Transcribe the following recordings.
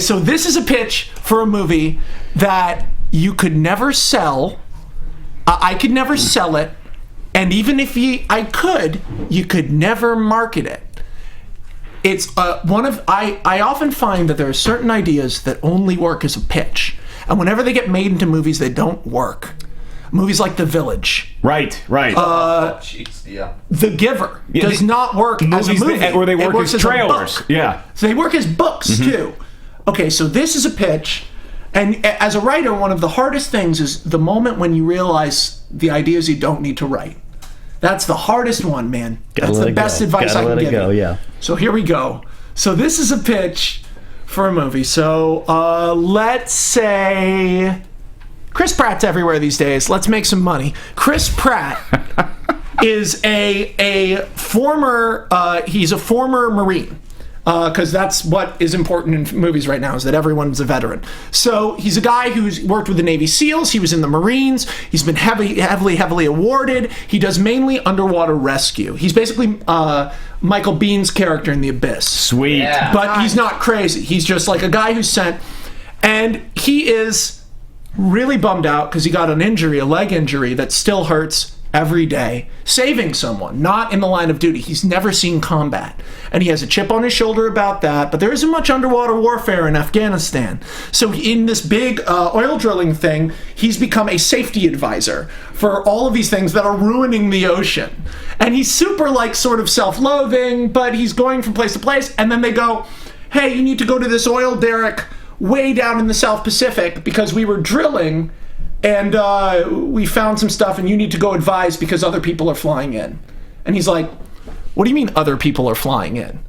so this is a pitch for a movie that you could never sell. I could never sell it, and even if I could, you could never market it. It's I often find that there are certain ideas that only work as a pitch, and whenever they get made into movies, they don't work. Movies like The Village. Right. The Giver does not work as a movie. Or they work as trailers. Yeah. So they work as books, too. Okay, so this is a pitch. And as a writer, one of the hardest things is the moment when you realize the ideas you don't need to write. That's the hardest one, man. That's the best advice I can give you. Yeah. So here we go. So this is a pitch for a movie. So let's say Chris Pratt's everywhere these days. Let's make some money. Chris Pratt is a former he's a former Marine. Because that's what is important in movies right now, is that everyone's a veteran. So he's a guy who's worked with the Navy SEALs. He was in the Marines. He's been heavily awarded. He does mainly underwater rescue. He's basically Michael Bihn's character in The Abyss. Sweet. Yeah. But he's not crazy. He's just like a guy who's sent. And he is really bummed out because he got an injury, a leg injury, that still hurts every day, saving someone, not in the line of duty. He's never seen combat. And he has a chip on his shoulder about that, but there isn't much underwater warfare in Afghanistan. So in this big oil drilling thing, he's become a safety advisor for all of these things that are ruining the ocean. And he's super, like, sort of self-loathing, but he's going from place to place, and then they go, hey, you need to go to this oil derrick way down in the South Pacific because we were drilling and we found some stuff and you need to go advise because other people are flying in. And he's like, what do you mean other people are flying in? And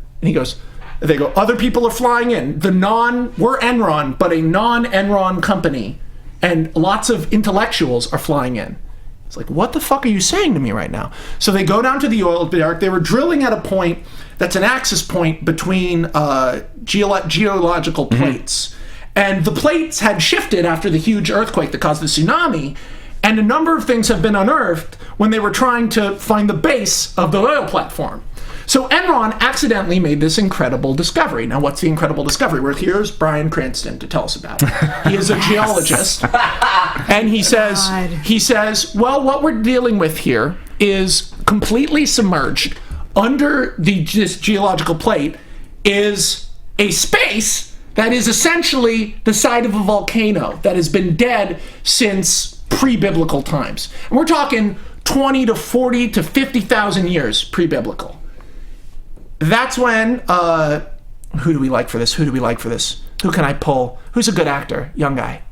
they go, other people are flying in. We're Enron, but a non-Enron company. And lots of intellectuals are flying in. It's like, what the fuck are you saying to me right now? So they go down to the oil derrick. They were drilling at a point that's an axis point between geological plates. And the plates had shifted after the huge earthquake that caused the tsunami, and a number of things have been unearthed when they were trying to find the base of the oil platform. So Enron accidentally made this incredible discovery. Now, what's the incredible discovery? Well, here's Bryan Cranston to tell us about it. He is a geologist, and he says, well, what we're dealing with here is completely submerged under this geological plate is a space that is essentially the side of a volcano that has been dead since pre-biblical times. And we're talking 20 to 40 to 50,000 years pre-biblical. That's when, who do we like for this? Who can I pull? Who's a good actor? Young guy.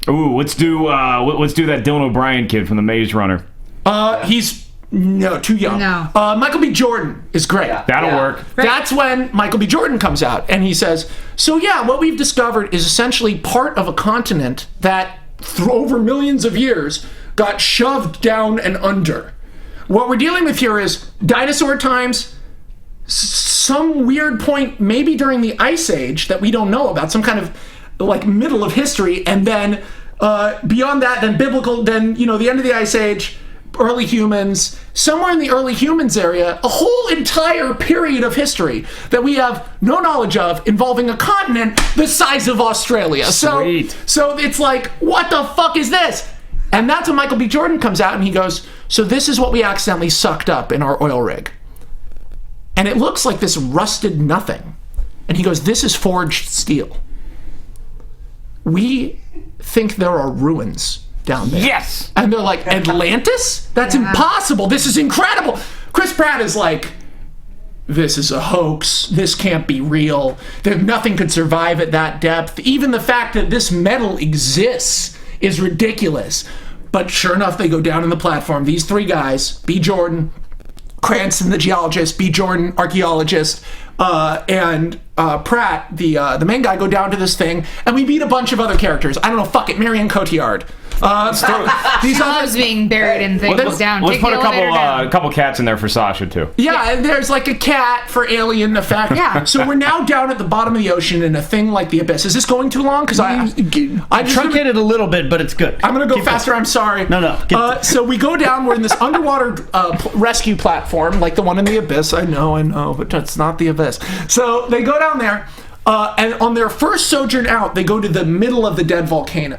Ooh, let's do that Dylan O'Brien kid from The Maze Runner. He's too young. No. Michael B. Jordan is great. Yeah. That'll work. Right. That's when Michael B. Jordan comes out and he says, so yeah, what we've discovered is essentially part of a continent that over millions of years got shoved down and under. What we're dealing with here is dinosaur times, some weird point maybe during the Ice Age that we don't know about, some kind of like middle of history, and then beyond that, then biblical, then the end of the Ice Age, early humans, somewhere in the early humans area, a whole entire period of history that we have no knowledge of involving a continent the size of Australia. Sweet. So it's like, what the fuck is this? And that's when Michael B. Jordan comes out and he goes, so this is what we accidentally sucked up in our oil rig. And it looks like this rusted nothing. And he goes, this is forged steel. We think there are ruins down there. Yes! And they're like, Atlantis? That's impossible. This is incredible. Chris Pratt is like, this is a hoax. This can't be real. Nothing could survive at that depth. Even the fact that this metal exists is ridiculous. But sure enough, they go down in the platform. These three guys, B. Jordan, Cranston, the geologist, B. Jordan, archaeologist, and Pratt, the main guy, go down to this thing, and we meet a bunch of other characters. I don't know, fuck it, Marion Cotillard. These others being buried in things down. Let's put a couple cats in there for Sasha too. Yeah, and there's like a cat for alien effect. Yeah. So we're now down at the bottom of the ocean in a thing like the Abyss. Is this going too long? Because I truncated a little bit, but it's good. I'm gonna go faster. I'm sorry. No. So we go down. We're in this underwater rescue platform, like the one in the Abyss. I know, but that's not the Abyss. So they go down there. And on their first sojourn out, they go to the middle of the dead volcano.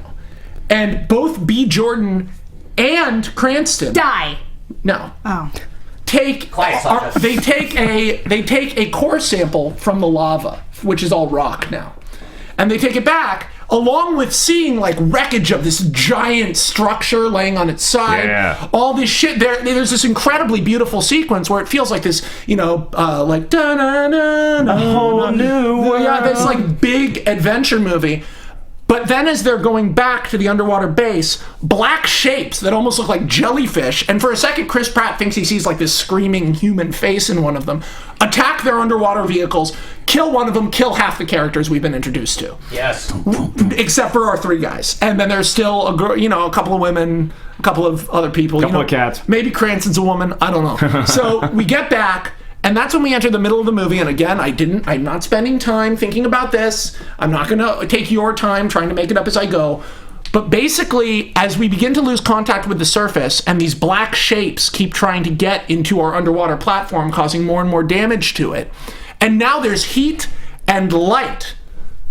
And both B. Jordan and Cranston Die. No. Oh. They take a core sample from the lava, which is all rock now, and they take it back along with seeing like wreckage of this giant structure laying on its side. Yeah. All this shit. There's this incredibly beautiful sequence where it feels like this, like a whole new world. Yeah, this like big adventure movie. But then as they're going back to the underwater base, black shapes that almost look like jellyfish, and for a second Chris Pratt thinks he sees like this screaming human face in one of them, attack their underwater vehicles, kill one of them, kill half the characters we've been introduced to. Yes. Except for our 3 guys. And then there's still a girl, a couple of women, a couple of other people. Couple of cats. Maybe Cranston's a woman, I don't know. So we get back, and that's when we enter the middle of the movie. And again, I'm not spending time thinking about this. I'm not going to take your time trying to make it up as I go. But basically, as we begin to lose contact with the surface and these black shapes keep trying to get into our underwater platform, causing more and more damage to it. And now there's heat and light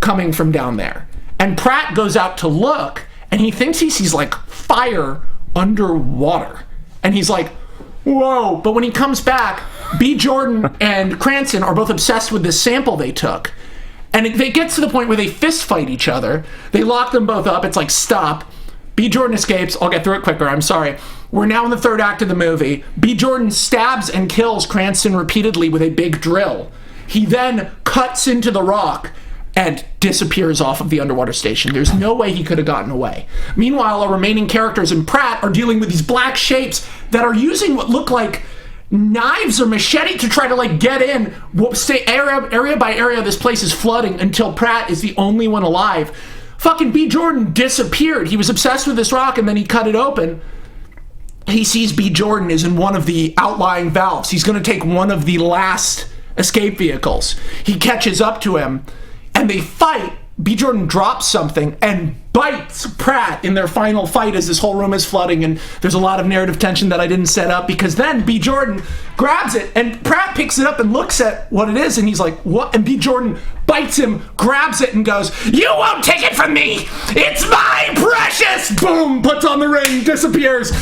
coming from down there. And Pratt goes out to look, and he thinks he sees like fire underwater. And he's like, whoa. But when he comes back, B. Jordan and Cranston are both obsessed with this sample they took. And they get to the point where they fist fight each other. They lock them both up. It's like, stop. B. Jordan escapes. I'll get through it quicker. I'm sorry. We're now in the 3rd act of the movie. B. Jordan stabs and kills Cranston repeatedly with a big drill. He then cuts into the rock and disappears off of the underwater station. There's no way he could have gotten away. Meanwhile, our remaining characters and Pratt are dealing with these black shapes that are using what look like knives or machete to try to like get in. Stay area by area. This place is flooding until Pratt is the only one alive. Fucking B. Jordan disappeared. He was obsessed with this rock, and then he cut it open. He sees B. Jordan is in one of the outlying valves. He's going to take one of the last escape vehicles. He catches up to him, and they fight. B. Jordan drops something and bites Pratt in their final fight as this whole room is flooding, and there's a lot of narrative tension that I didn't set up, because then B. Jordan grabs it and Pratt picks it up and looks at what it is, and he's like, what? And B. Jordan bites him, grabs it, and goes, you won't take it from me! It's my precious! Boom! Puts on the ring, disappears.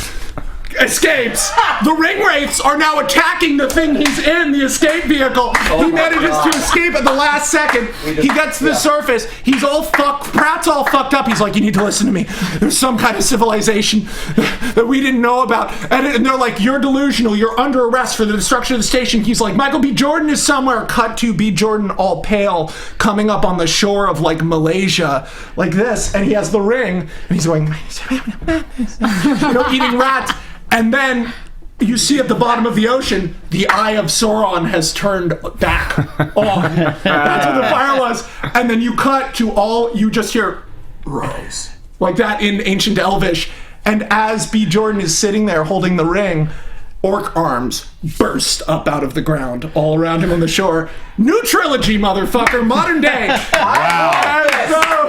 Escapes. The ring wraiths are now attacking the thing he's in, the escape vehicle. He manages to escape at the last second. He gets to the surface. He's all fucked. Pratt's all fucked up. He's like, you need to listen to me. There's some kind of civilization that we didn't know about. And they're like, you're delusional. You're under arrest for the destruction of the station. He's like, Michael B. Jordan is somewhere. Cut to B. Jordan all pale, coming up on the shore of like Malaysia, like this. And he has the ring. And he's going, eating rats. And then you see at the bottom of the ocean, the eye of Sauron has turned back on. That's what the fire was. And then you cut to you just hear, Rose. Like that in ancient Elvish. And as B. Jordan is sitting there holding the ring, orc arms burst up out of the ground all around him on the shore. New trilogy, motherfucker. Modern day. Wow.